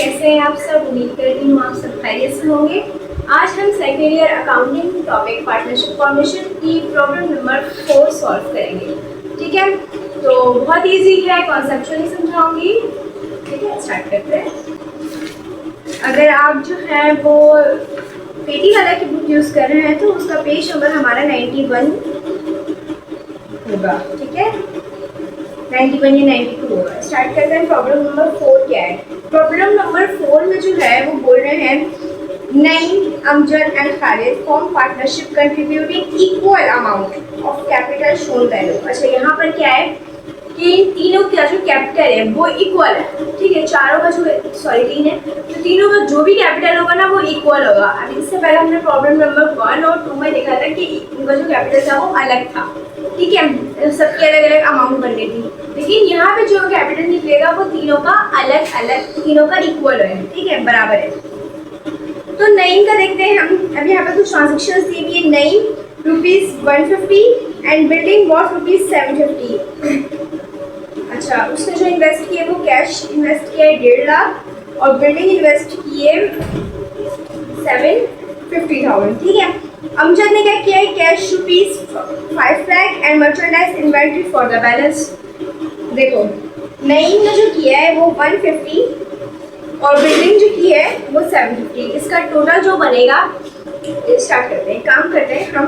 कैसे हैं आप सब? उम्मीद करती हूँ आप सब खैरियत से होंगे। आज हम second year accounting topic partnership formation की प्रॉब्लम नंबर 4 सॉल्व करेंगे। ठीक है, तो बहुत इजी है, कॉन्सेप्चुअली समझाऊंगी। ठीक है, स्टार्ट करते हैं। अगर आप जो है वो पेटी वाला की बुक यूज़ कर रहे हैं तो उसका पेज नंबर हमारा 91 होगा। ठीक है, 91 या 92 होगा। स्टार्ट करते हैं। प्रॉब्लम नंबर 4 क्या है? प्रॉब्लम नंबर 4 में जो है वो बोल रहे हैं Naeem, Amjad and Khalid form partnership contributing equal amount of capital shown value. अच्छा, यहाँ पर क्या है कि तीनों का जो कैपिटल है वो इक्वल है। ठीक है, चारों का जो 3 है, तो तीनों का जो भी कैपिटल होगा ना वो इक्वल होगा। अब इससे पहले हमने प्रॉब्लम नंबर 1 और 2 में देखा था कि उनका जो कैपिटल था वो अलग था। ठीक है, सबकी अलग अलग अमाउंट बननी थी, लेकिन यहाँ पे जो कैपिटल निकलेगा वो तीनों का अलग अलग, तीनों का इक्वल है। ठीक है, बराबर है। तो नईम का देखते हैं हम। अब यहाँ पे कुछ ट्रांजेक्शन दी हुई है। Naeem ₹150 and building what ₹750। अच्छा, उसने जो इन्वेस्ट किए वो कैश इन्वेस्ट किया है 1.5 लाख और बिल्डिंग इन्वेस्ट किए 750,000। ठीक है, अमजद ने क्या किया है? Cash ₹5 lakh and merchandise inventory for the balance. देखो, नईम ने जो किया है वो 150 और बिल्डिंग जो की है वो 750। इसका टोटल जो बनेगा, स्टार्ट करते हैं, काम करते हैं हम।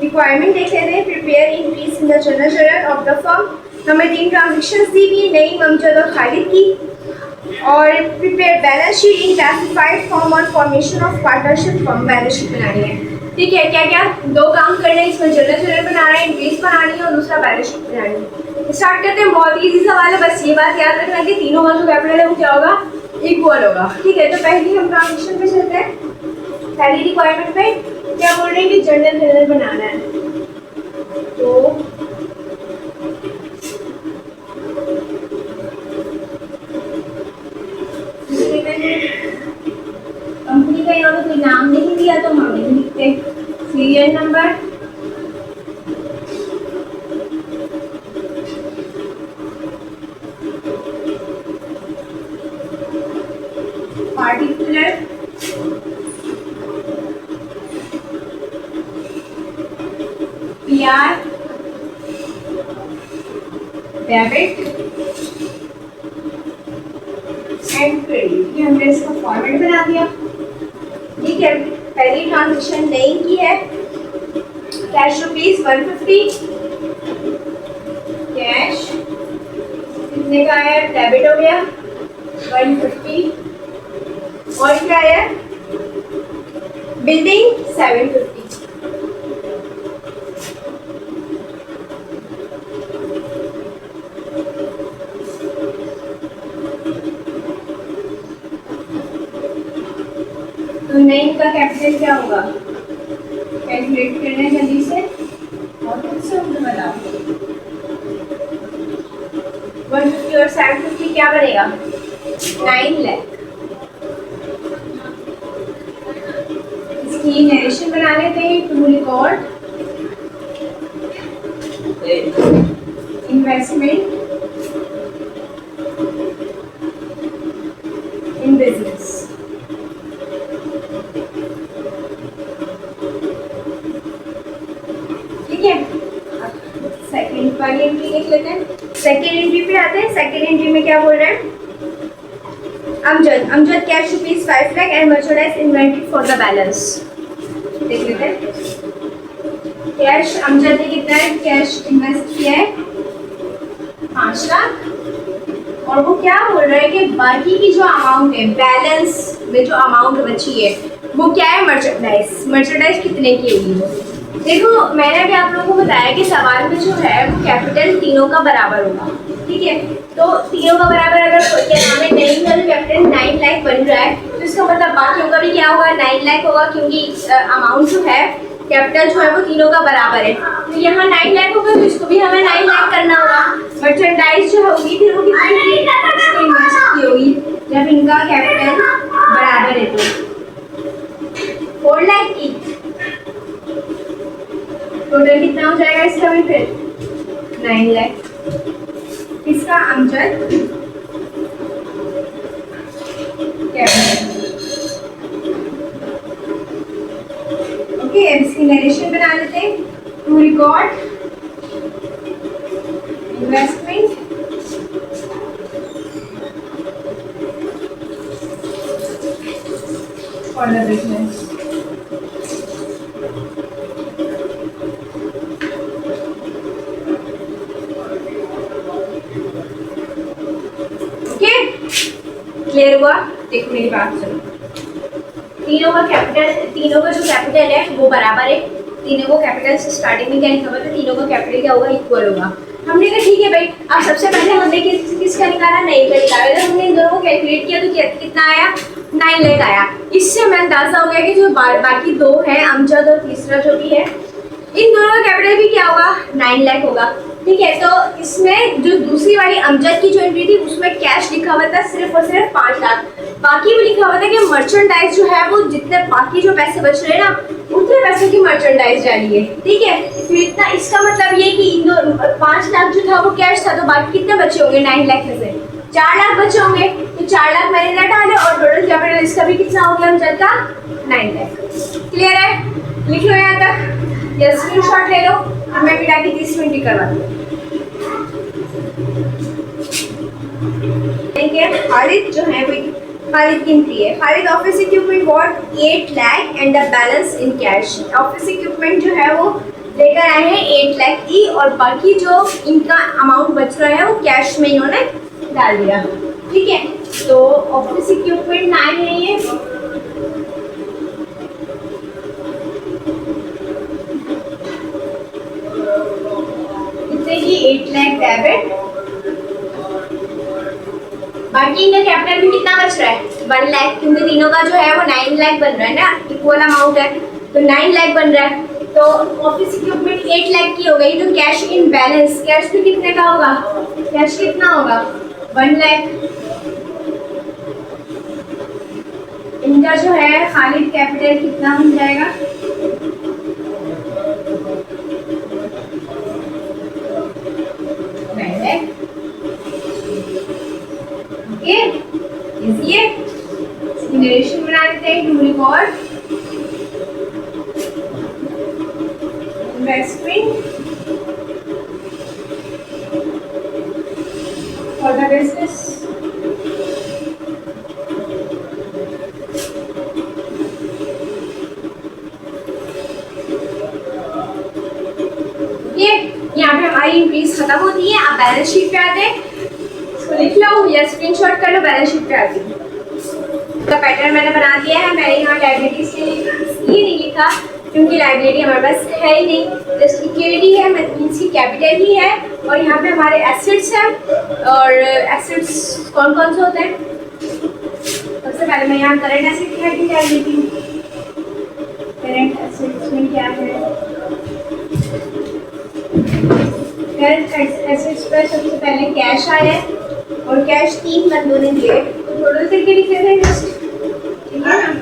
रिक्वायरमेंट देख लेते हैं। Prepare increase in the general journal of the firm. हमें 3 ट्रांजेक्शंस दी हुई, नईम, अमजद और खालिद की। और prepare balance sheet in classified form और formation of partnership form. Balance sheet बनानी है। ठीक है, क्या क्या 2 काम करने हैं इसमें, जनरल जर्नल बनाना है, इंक्रीज बनानी है और दूसरा बैलेंस शीट बनानी है। स्टार्ट करते हैं। बहुत इजी सवाल है, बस ये बात याद रखना कि तीनों का जो कैपिटल है वो क्या होगा? इक्वल होगा। ठीक है, तो पहली हम ट्रांजेक्शन पे चलते हैं। पहली रिक्वायरमेंट पे क्या बोल रहे हैं कि जनरल जर्नल बनाना है। तो कंपनी का यहाँ पे कोई नाम नहीं दिया तो हम नहीं लिखते। Serial number, particular, PR, debit and credit. ये हमने इसका फॉर्मेट बना दिया। ठीक है, पहली ट्रांजेक्शन नहीं की है। कैश ₹150, कैश कितने का आया? डेबिट हो गया 150 और क्या आया? बिल्डिंग 750। तो नईम का कैपिटल क्या होगा? कैलकुलेट करना है जल्दी से और खुद से मुझे बताओ। 150 और 750 क्या बनेगा? 9 लाख। इसकी नरेशन बना लेते हैं। To record investment in business. Second वाली एंट्री देख लेते हैं। सेकेंड एंट्री पे आते हैं। सेकेंड एंट्री में क्या बोल रहे हैं? Amjad cash ₹5 lakh and merchandise inventory for the balance. देख लेते हैं। कैश अमजद ने कितना है? कैश इन्वेस्ट किया है 5 लाख और वो क्या बोल रहा है कि बाकी की जो अमाउंट है, बैलेंस में जो अमाउंट बची है वो क्या है? मर्चेंडाइज। मर्चेंडाइज कितने की होगी वो? देखो, मैंने अभी आप लोगों को बताया कि सवाल में जो है वो कैपिटल तीनों का बराबर होगा। ठीक है, तो तीनों का बराबर अगर क्या नाम है? नईम का जो कैपिटल 9 लाख बन रहा है तो इसका मतलब बाकियों का भी क्या होगा? 9 लाख होगा, क्योंकि अमाउंट जो है, कैपिटल जो है वो तीनों का बराबर है। तो यहाँ 9 लाख होगा तो इसको भी हमें 9 लाख करना होगा। मर्चेंडाइज जो होगी फिर वो कितनी इन्वेस्ट की होगी जब इनका कैपिटल बराबर है? तो 4 लाख की। टोटल कितना हो जाएगा इसका भी फिर? 9 लाख। इसका अमजद नरेशन बना लेते हैं। To record investment for the business. Okay, clear हुआ? देखो मेरी बात सुनो, तीनों का कैपिटल, तीनों का जो कैपिटल है वो बराबर है। तीनों को कैपिटल से स्टार्टिंग में क्या लिखा हुआ था, तीनों का कैपिटल क्या होगा, इक्वल होगा। हमने कहा ठीक है भाई, अब सबसे पहले हमने किसका निकाला, 9 का निकाला। तो हमने इन दोनों को कैलकुलेट किया तो कितना आया, 9 लाख आया। इससे हमें अंदाजा हो गया कि जो बाकी दो है, अमजद और तीसरा जो भी है, इन दोनों का कैपिटल भी क्या होगा, 9 लाख होगा। ठीक है, तो इसमें जो दूसरी वाली अमजद की जो एंट्री थी उसमें कैश लिखा हुआ था सिर्फ और सिर्फ 5 लाख। बाकी भी लिखा हुआ था कि मर्चेंडाइज जो है वो जितने बाकी जो पैसे बच रहे हैं ना, उतने पैसे की मर्चेंडाइज डालिए। ठीक है, तो इतना, इसका मतलब ये कि इन 5 लाख जो था वो कैश था, तो बाकी कितने बचे होंगे 9 लाख में से 4 लाख बचे होंगे। तो 4 लाख मैंने ना डाले और टोटल कैपिटल इसका भी कितना हो गया अमजद का, 9 लाख। क्लियर है? लिख लो यहाँ तक या स्क्रीनशॉट ले लो, और मैं बिटा की 30 मिनट करवा दूँ। खालिद जो है वो, खालिद की एंट्री है, Khalid office equipment bought 8 lakh and the balance in cash. Office equipment जो है वो लेकर आए हैं 8 लाख की, और बाकी जो इनका अमाउंट बच रहा है वो कैश में इन्होंने डाल दिया। ठीक है, तो ऑफिस इक्विपमेंट 9 है ये, कितने की 8 लाख डेबिट, बाकी इनका कैपिटल भी कितना बच रहा है, 1 लाख, क्योंकि तीनों का जो है वो 9 लाख बन रहा है ना, इक्वल अमाउंट है, तो 9 लाख बन रहा है। तो ऑफिस इक्विपमेंट 8 लाख की हो गई, तो कैश इन बैलेंस, कैश भी कितने का होगा, कैश कितना होगा 1 लाख। इनका जो है खालिद कैपिटल कितना बन जाएगा, नरेशन बना देते हैं। To record investment for the business. ये यहाँ पे हमारी इंक्रीज खत्म होती है। आप बैलेंस शीट पे आते हैं, इसको लिख लो या स्क्रीनशॉट कर लो, बैलेंस शीट पे आती है। का पैटर्न मैंने बना दिया है। मैंने यहाँ लाइबिलिटीज के लिए इसलिए नहीं लिखा क्योंकि लाइबिलिटी हमारे पास है ही नहीं, जस्ट इक्विटी है, मीन्स की कैपिटल ही है, और यहाँ पे हमारे एसेट्स हैं। और एसेट्स कौन कौन से होते हैं, सबसे पहले मैं यहाँ करंट एसेट की हेडिंग डाल देती हूँ। करंट एसेट्स में क्या है, करंट एसेट्स पर सबसे पहले कैश आया है, और कैश 3 बंदों ने दिए, तो टोटल करके लिख लेते हैं जस्ट, ठीक है ना।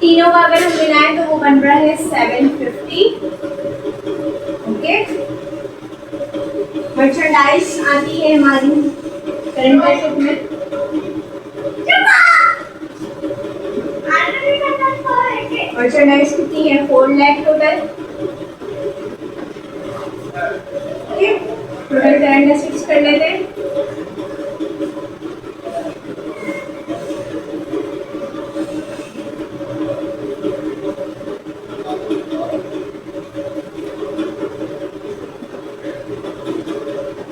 तीनों का अगर हम मिलाएं तो वो बन रहा है 750। ओके, मर्चेंडाइज आती है हमारी करंट एसेट में, मर्चेंडाइज कितनी है, 4 lakh total. Okay, total current assets कर लेते हैं।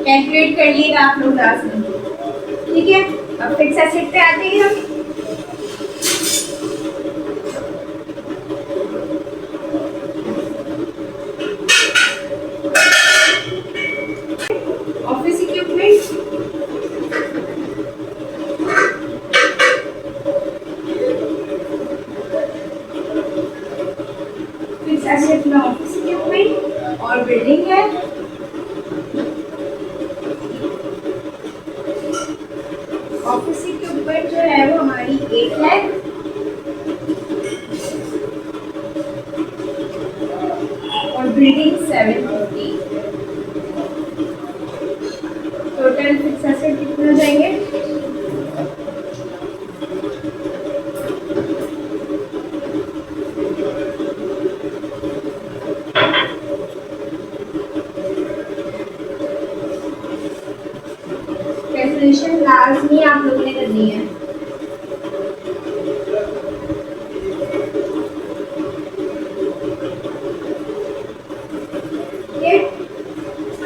कैलकुलेट कर लिएगा आप लोग क्लास में, ठीक है। अब फिक्स एसेट पे आते हैं हम। ऑफिस इक्विपमेंट, फिक्स एसेट में ऑफिस इक्विपमेंट और बिल्डिंग है। ऑफिस इक्विपमेंट जो है वो हमारी 8 लाख, और बिल्डिंग 750। नहीं है।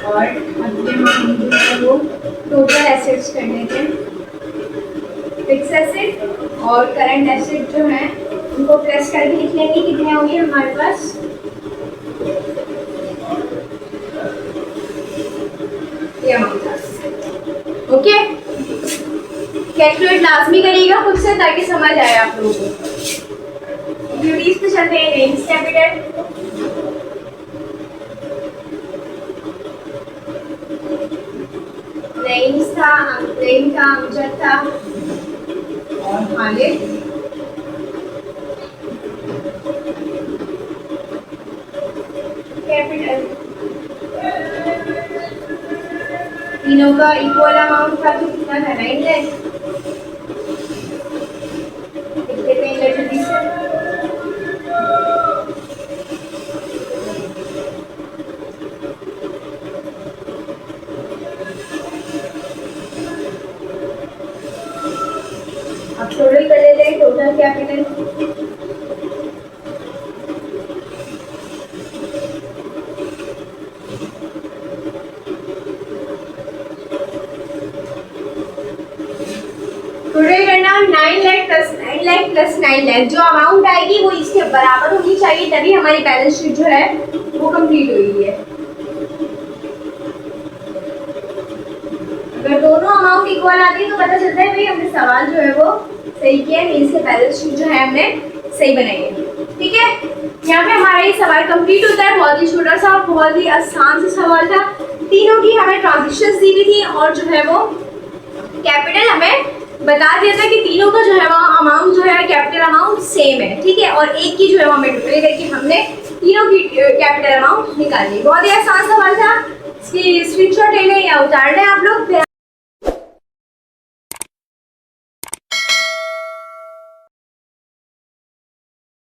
और अब ये हम जो है वो टोटल एसेट्स कर लेते हैं। फिक्स एसेट और करंट एसेट जो है उनको प्लस करके लिख लेंगे, कितने होंगे हमारे पास, ये अमाउंट। ओके, कैलकुलेट लाजमी करिएगा खुद से ताकि समझ आए आप लोगों को। ड्यूटीज पे चलते हैं। नेम्स कैपिटल, नेम्स था, नेम था, अमजद था और खालिद। कैपिटल तीनों का इक्वल अमाउंट था तो कितना था, 9 लाख। कितने पे जल्दी से अब टोटल कर लेते हैं। टोटल कैपिटल टोटल करना 9 लाख प्लस 9 लाख प्लस 9 लाख। जो अमाउंट आएगी वो इसके बराबर होनी चाहिए, तभी हमारी बैलेंस शीट जो है वो कंप्लीट हुई है। अगर दोनों अमाउंट इक्वल आती है तो पता चलता है भाई हमने सवाल जो है वो सही किया है, मीन्स के बैलेंस शीट जो है हमने सही बनाई है। ठीक है, यहाँ पे हमारा ये सवाल कंप्लीट होता है। बहुत ही छोटा सा, बहुत ही आसान सा सवाल था। तीनों की हमें ट्रांजिशंस दी हुई थी और जो है वो कैपिटल हमें बता दिया था कि तीनों का जो है वो अमाउंट जो है कैपिटल अमाउंट सेम है। ठीक है, और एक की जो है वो हमें टोटल करके हमने तीनों की कैपिटल अमाउंट निकाल ली। बहुत ही आसान सवाल था, इसकी स्क्रीनशॉट ले लें या उतार लें आप लोग।